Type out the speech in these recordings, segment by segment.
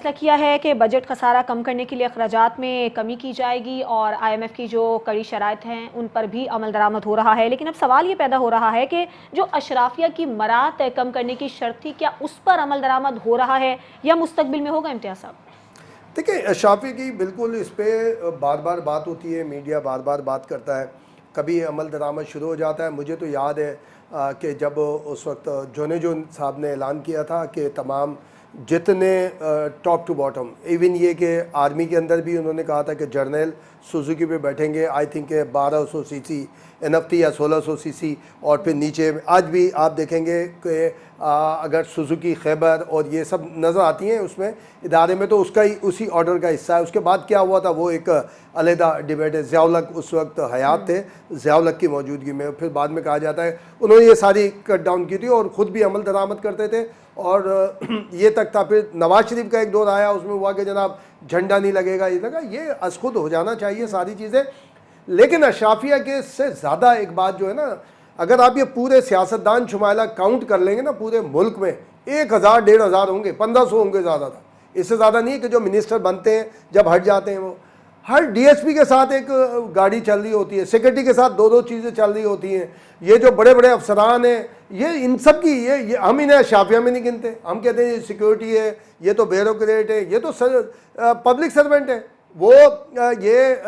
फैसला किया है कि बजट खसारा कम करने के लिए अखराजात में कमी की जाएगी और IMF की जो कड़ी शराइत हैं उन पर भी अमल दरामद हो रहा है। लेकिन अब सवाल ये पैदा हो रहा है कि जो अशराफिया की मरात कम करने की शर्त थी, क्या उस पर अमल दरामद हो रहा है या मुस्तकबिल में होगा? इम्तियाज़ साहब, देखिए, अशराफिया की बिल्कुल इस पर बार बार बात होती है, मीडिया बार बार बात करता है, कभी अमल दरामद शुरू हो जाता है। मुझे तो याद है कि जब उस वक्त जोनेजोन साहब ने ऐलान किया था कि तमाम जितने टॉप टू बॉटम, इवन ये कि आर्मी के अंदर भी उन्होंने कहा था कि जर्नल सुजुकी पे बैठेंगे। आई थिंक 1200 सीसी इनफ थी या 1600 सीसी, और फिर नीचे आज भी आप देखेंगे कि अगर सुजुकी खैबर और ये सब नज़र आती हैं उसमें इदारे में, तो उसका ही उसी ऑर्डर का हिस्सा है। उसके बाद क्या हुआ था वो एक अलहदा डिबेट है। ज़ियाउल-हक उस वक्त हयात थे, ज़ियाउल-हक की मौजूदगी में फिर बाद में कहा जाता है उन्होंने ये सारी कट डाउन की थी और ख़ुद भी अमल दरामद करते थे। और ये तक था, फिर नवाज शरीफ का एक दौर आया, उसमें हुआ कि जनाब झंडा नहीं लगेगा, ये लगा, ये अज खुद हो जाना चाहिए सारी चीज़ें। लेकिन अशराफिया के से ज़्यादा एक बात जो है ना, अगर आप ये पूरे सियासतदान शुमाइला काउंट कर लेंगे ना पूरे मुल्क में 1000 1500 होंगे, 1500 होंगे, ज़्यादा था, इससे ज़्यादा नहीं है कि जो मिनिस्टर बनते हैं जब हट जाते हैं वो हर DSP के साथ एक गाड़ी चल रही होती है, सेक्रेटरी के साथ दो दो चीज़ें चल रही होती हैं। ये जो बड़े बड़े अफसरान हैं, ये इन सब की ये हम इन्हें अशराफिया में नहीं गिनते। हम कहते हैं ये सिक्योरिटी है, ये तो ब्यूरोक्रेट है, ये तो पब्लिक सर्वेंट है। वो ये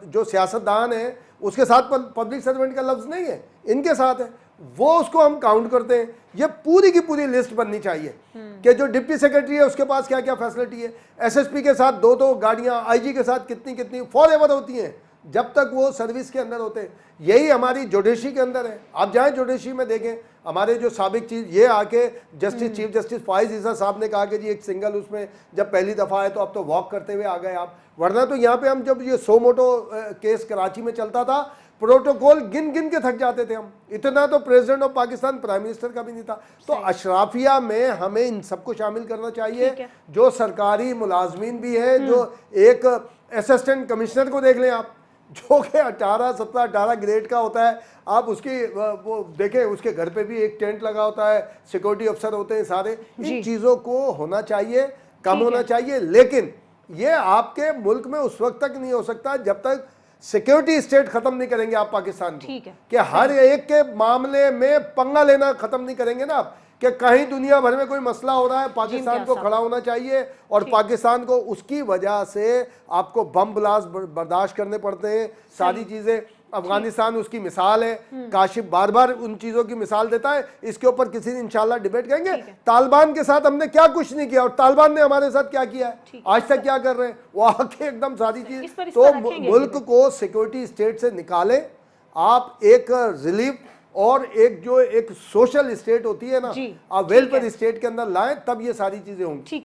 जो सियासतदान है उसके साथ पब्लिक सर्वेंट का लफ्ज़ नहीं है, इनके साथ है, वो उसको हम काउंट करते हैं। ये पूरी की पूरी लिस्ट बननी चाहिए कि जो डिप्टी सेक्रेटरी है उसके पास क्या क्या फैसिलिटी है, SSP के साथ दो दो गाड़ियां, IG के साथ कितनी कितनी फॉरएवर होती हैं जब तक वो सर्विस के अंदर होते हैं। यही हमारी जुडिशरी के अंदर है। आप जाएं जुडिशरी में देखें, हमारे जो साबिक चीज़ ये आके जस्टिस चीफ जस्टिस फाइज ईसा साहब ने कहा कि जी एक सिंगल उसमें जब पहली दफ़ा आए तो अब तो वॉक करते हुए आ गए आप, वरना तो यहाँ पे हम जब ये सो मोटो केस कराची में चलता था, प्रोटोकॉल गिन गिन के थक जाते थे हम। इतना तो president of Pakistan prime minister का भी नहीं था। तो अशराफिया में हमें इन सबको शामिल करना चाहिए, जो सरकारी मुलाजमीन भी है, जो एक असिस्टेंट कमिश्नर को देख लें आप, जो कि 18 17 18 ग्रेड का होता है। आप उसकी वो देखें, उसके घर पे भी एक टेंट लगा होता है, सिक्योरिटी अफसर होते हैं सारे। इन चीज़ों को होना चाहिए, कम होना चाहिए। लेकिन ये आपके मुल्क में उस वक्त तक नहीं हो सकता जब तक सिक्योरिटी स्टेट खत्म नहीं करेंगे आप पाकिस्तान को, कि हर एक के मामले में पंगा लेना खत्म नहीं करेंगे ना आप, कि कहीं दुनिया भर में कोई मसला हो रहा है पाकिस्तान को खड़ा होना चाहिए। और पाकिस्तान को उसकी वजह से आपको बम ब्लास्ट बर्दाश्त करने पड़ते हैं, सारी चीज़ें। अफगानिस्तान उसकी मिसाल है, काशिफ बार बार उन चीज़ों की मिसाल देता है। इसके ऊपर किसी दिन इंशाल्लाह डिबेट करेंगे। तालिबान के साथ हमने क्या कुछ नहीं किया और तालिबान ने हमारे साथ क्या किया है, आज तक क्या कर रहे हैं, वो आके एकदम सारी चीज़। तो मुल्क को सिक्योरिटी स्टेट से निकालें आप, एक रिलीफ और एक जो एक सोशल स्टेट होती है ना, आप वेलफेयर स्टेट के अंदर लाएं, तब ये सारी चीज़ें होंगी।